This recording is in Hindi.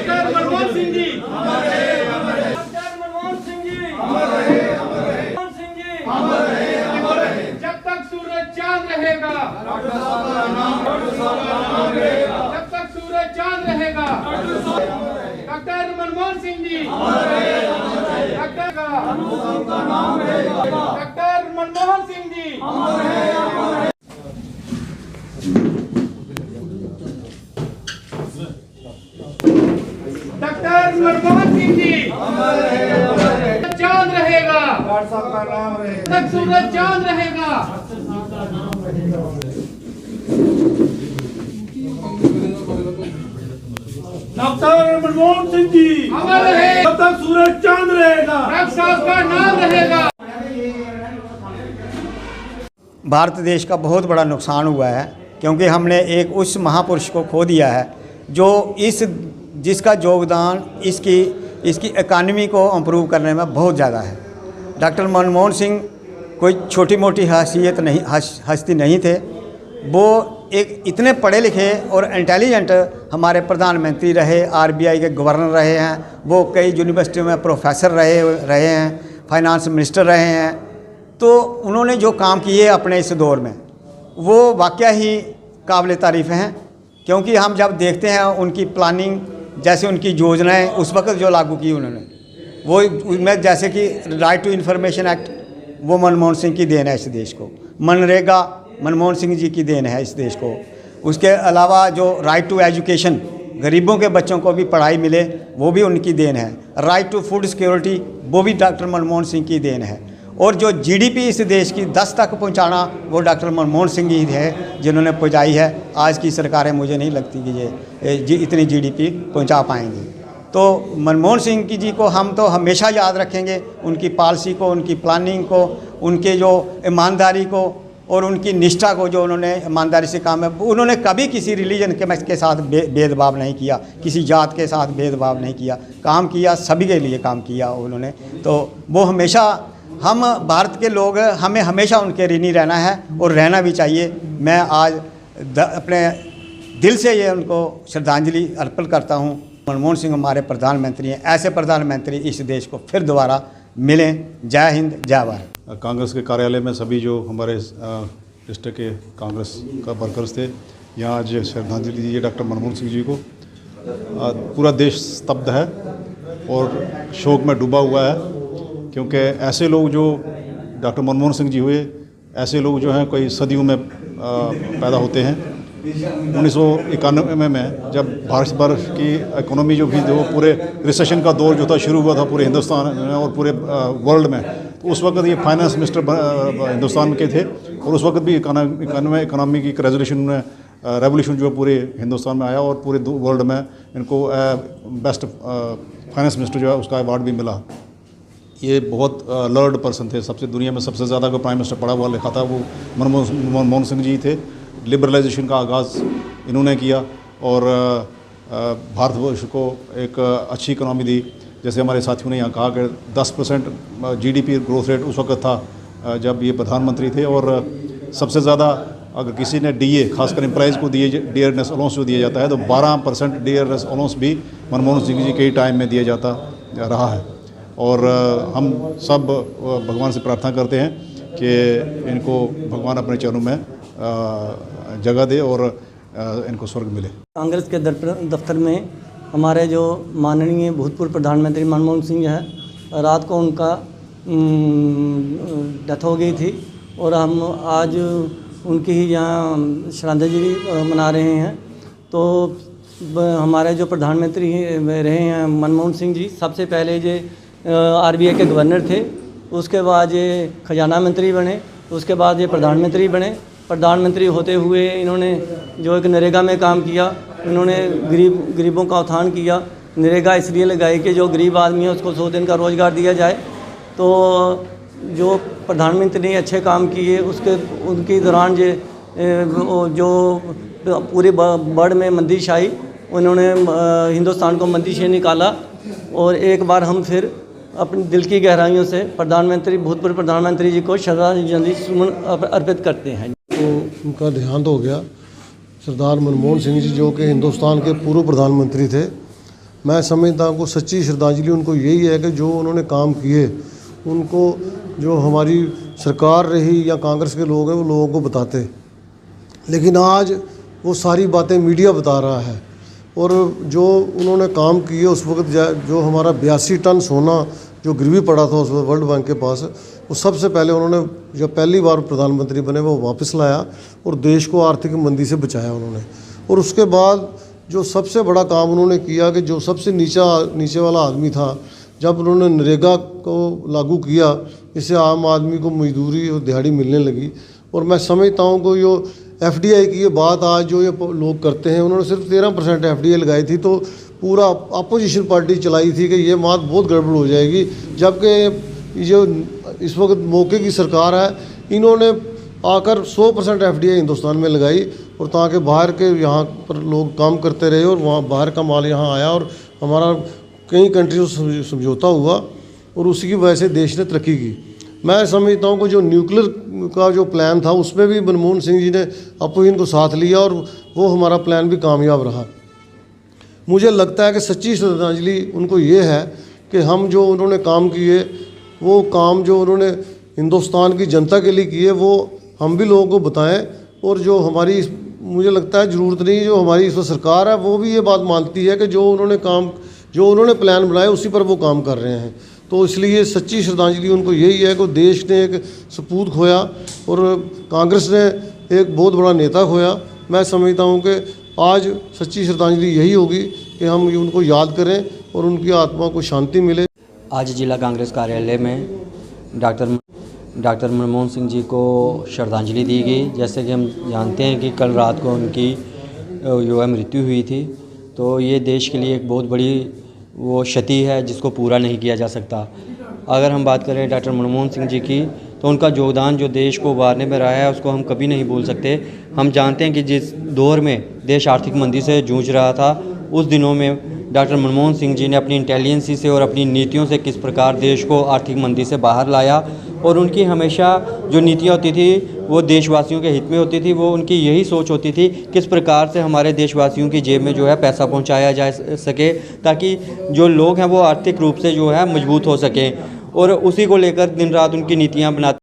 डॉक्टर मनमोहन सिंह जी, डॉक्टर मनमोहन सिंह जी, मनमोहन सिंह जी, जब तक सूरज चांद रहेगा, जब तक सूरज चांद रहेगा, doctor Manmohan Singh ji, doctor Manmohan Singh ji. Doctor Manmohan Singh ji, चांद रहेगा, तक सूरज चांद रहेगा। डॉक्टर मनमोहन सिंह जी अमर रहे, तब तक सूरज चांद रहेगा, डॉक्टर साहब का नाम रहेगा। भारत देश का बहुत बड़ा नुकसान हुआ है, क्योंकि हमने एक उस महापुरुष को खो दिया है जो जिसका योगदान इसकी इकानमी को इम्प्रूव करने में बहुत ज़्यादा है। डॉक्टर मनमोहन सिंह कोई छोटी मोटी हस्ती नहीं थे। वो एक इतने पढ़े लिखे और इंटेलिजेंट हमारे प्रधानमंत्री रहे, आरबीआई के गवर्नर रहे हैं, वो कई यूनिवर्सिटियों में प्रोफेसर रहे हैं, फाइनेंस मिनिस्टर रहे हैं। तो उन्होंने जो काम किए अपने इस दौर में वो वाकई ही काबिल तारीफ़ हैं, क्योंकि हम जब देखते हैं उनकी प्लानिंग, जैसे उनकी योजनाएं उस वक्त जो लागू की उन्होंने, वो उनमें जैसे कि राइट टू इन्फॉर्मेशन एक्ट, वो मनमोहन सिंह की देन है इस देश को। मनरेगा मनमोहन सिंह जी की देन है इस देश को। उसके अलावा जो राइट टू एजुकेशन, गरीबों के बच्चों को भी पढ़ाई मिले, वो भी उनकी देन है। राइट टू फूड सिक्योरिटी, वो भी डॉक्टर मनमोहन सिंह की देन है। और जो जीडीपी इस देश की 10 तक पहुंचाना, वो डॉक्टर मनमोहन सिंह ही है जिन्होंने पहुंचाई है। आज की सरकारें मुझे नहीं लगती कि ये इतनी जीडीपी पहुंचा पाएंगी। तो मनमोहन सिंह की जी को हम तो हमेशा याद रखेंगे, उनकी पॉलिसी को, उनकी प्लानिंग को, उनके जो ईमानदारी को और उनकी निष्ठा को, जो उन्होंने ईमानदारी से काम है। उन्होंने कभी किसी रिलीजन के साथ भेदभाव नहीं किया, किसी जात के साथ भेदभाव नहीं किया, काम किया, सभी के लिए काम किया उन्होंने। तो वो हमेशा, हम भारत के लोग, हमें हमेशा उनके ऋणी रहना है और रहना भी चाहिए। मैं आज अपने दिल से ये उनको श्रद्धांजलि अर्पण करता हूँ। मनमोहन सिंह हमारे प्रधानमंत्री हैं, ऐसे प्रधानमंत्री इस देश को फिर दोबारा मिलें। जय हिंद, जय भारत। कांग्रेस के कार्यालय में सभी जो हमारे डिस्ट्रिक्ट के कांग्रेस का वर्कर्स थे, यहाँ आज श्रद्धांजलि दी है डॉक्टर मनमोहन सिंह जी को। पूरा देश स्तब्ध है और शोक में डूबा हुआ है, क्योंकि ऐसे लोग जो डॉक्टर मनमोहन सिंह जी हुए, ऐसे लोग जो हैं कोई सदियों में पैदा होते हैं। 1991 में जब भारत वर्ष की इकोनॉमी जो भी जो पूरे रिसेशन का दौर जो था शुरू हुआ था पूरे हिंदुस्तान में और पूरे वर्ल्ड में, तो उस वक्त ये फाइनेंस मिनिस्टर हिंदुस्तान के थे और उस वक्त भी इकोनॉमी की रेवोल्यूशन जो पूरे हिंदुस्तान में आया और पूरे वर्ल्ड में इनको बेस्ट फाइनेंस मिनिस्टर जो है उसका अवार्ड भी मिला। ये बहुत लर्नड पर्सन थे, सबसे दुनिया में सबसे ज़्यादा को प्राइम मिनिस्टर पढ़ा हुआ लिखा था वो मनमोहन सिंह जी थे। लिबरलाइजेशन का आगाज़ इन्होंने किया और भारतवर्ष को एक अच्छी इकनॉमी दी। जैसे हमारे साथियों ने यहाँ कहा कि 10% जीडीपी ग्रोथ रेट उस वक्त था जब ये प्रधानमंत्री थे, और सबसे ज़्यादा अगर किसी ने डीए, खासकर एम्प्लॉइज़ को डियरनेस अलाउंस जो दिया जाता है, तो 12% डियरनेस अलाउंस भी मनमोहन सिंह जी के टाइम में दिया जाता रहा है। और हम सब भगवान से प्रार्थना करते हैं कि इनको भगवान अपने चरणों में जगह दे और इनको स्वर्ग मिले। कांग्रेस के दफ्तर में हमारे जो माननीय भूतपूर्व प्रधानमंत्री मनमोहन सिंह है, रात को उनका डेथ हो गई थी और हम आज उनकी ही यहाँ श्रद्धांजलि मना रहे हैं। तो हमारे जो प्रधानमंत्री रहे हैं मनमोहन सिंह जी, सबसे पहले ये आरबीआई के गवर्नर थे, उसके बाद ये खजाना मंत्री बने, उसके बाद ये प्रधानमंत्री बने। प्रधानमंत्री होते हुए इन्होंने जो एक नरेगा में काम किया, इन्होंने गरीबों का उत्थान किया। नरेगा इसलिए लगाई कि जो गरीब आदमी है उसको 100 दिन का रोज़गार दिया जाए। तो जो प्रधानमंत्री ने अच्छे काम किए उनके दौरान जो पूरे वर्ल्ड में मंदिश आई, उन्होंने हिंदुस्तान को मंदिश से निकाला। और एक बार हम फिर अपनी दिल की गहराइयों से भूतपूर्व प्रधानमंत्री जी को श्रद्धांजलि सुमन अर्पित करते हैं। तो उनका देहांत हो गया। सरदार मनमोहन सिंह जी जो कि हिंदुस्तान के पूर्व प्रधानमंत्री थे, मैं समझता हूँ कि सच्ची श्रद्धांजलि उनको यही है कि जो उन्होंने काम किए उनको जो हमारी सरकार रही या कांग्रेस के लोग हैं वो लोगों को बताते, लेकिन आज वो सारी बातें मीडिया बता रहा है। और जो उन्होंने काम किए उस वक्त जो हमारा 82 टन सोना जो गिरवी पड़ा था उस वक्त वर्ल्ड बैंक के पास, वो सबसे पहले उन्होंने जब पहली बार प्रधानमंत्री बने वो वापस लाया और देश को आर्थिक मंदी से बचाया उन्होंने। और उसके बाद जो सबसे बड़ा काम उन्होंने किया कि जो सबसे नीचे वाला आदमी था, जब उन्होंने नरेगा को लागू किया, इससे आम आदमी को मजदूरी और दिहाड़ी मिलने लगी। और मैं समझता हूँ कि जो FDI की ये बात आज जो ये लोग करते हैं, उन्होंने सिर्फ 13% FDI लगाई थी तो पूरा अपोजिशन पार्टी चलाई थी कि ये बात बहुत गड़बड़ हो जाएगी, जबकि जो इस वक्त मौके की सरकार है इन्होंने आकर 100% FDI हिंदुस्तान में लगाई और ताकि बाहर के यहाँ पर लोग काम करते रहे और वहाँ बाहर का माल यहाँ आया और हमारा कई कंट्रियों से समझौता हुआ और उसी की वजह से देश ने तरक्की की। मैं समझता हूँ कि जो न्यूक्लियर का जो प्लान था उसमें भी मनमोहन सिंह जी ने अपोजिशन को साथ लिया और वो हमारा प्लान भी कामयाब रहा। मुझे लगता है कि सच्ची श्रद्धांजलि उनको ये है कि हम जो उन्होंने काम किए वो काम जो उन्होंने हिंदुस्तान की जनता के लिए किए वो हम भी लोगों को बताएं। और जो हमारी मुझे लगता है ज़रूरत नहीं, जो हमारी इस वक्त सरकार है वो भी ये बात मानती है कि जो उन्होंने प्लान बनाए उसी पर वो काम कर रहे हैं। तो इसलिए सच्ची श्रद्धांजलि उनको यही है कि देश ने एक सपूत खोया और कांग्रेस ने एक बहुत बड़ा नेता खोया। मैं समझता हूँ कि आज सच्ची श्रद्धांजलि यही होगी कि हम उनको याद करें और उनकी आत्मा को शांति मिले। आज जिला कांग्रेस कार्यालय में डॉक्टर मनमोहन सिंह जी को श्रद्धांजलि दी गई। जैसे कि हम जानते हैं कि कल रात को उनकी जो है मृत्यु हुई थी, तो ये देश के लिए एक बहुत बड़ी वो क्षति है जिसको पूरा नहीं किया जा सकता। अगर हम बात करें डॉक्टर मनमोहन सिंह जी की, तो उनका योगदान जो देश को उबारने में रहा है उसको हम कभी नहीं भूल सकते। हम जानते हैं कि जिस दौर में देश आर्थिक मंदी से जूझ रहा था, उस दिनों में डॉक्टर मनमोहन सिंह जी ने अपनी इंटेलिजेंसी से और अपनी नीतियों से किस प्रकार देश को आर्थिक मंदी से बाहर लाया। और उनकी हमेशा जो नीतियाँ होती थी वो देशवासियों के हित में होती थी। वो उनकी यही सोच होती थी किस प्रकार से हमारे देशवासियों की जेब में जो है पैसा पहुंचाया जा सके, ताकि जो लोग हैं वो आर्थिक रूप से जो है मजबूत हो सकें। और उसी को लेकर दिन रात उनकी नीतियाँ बनाते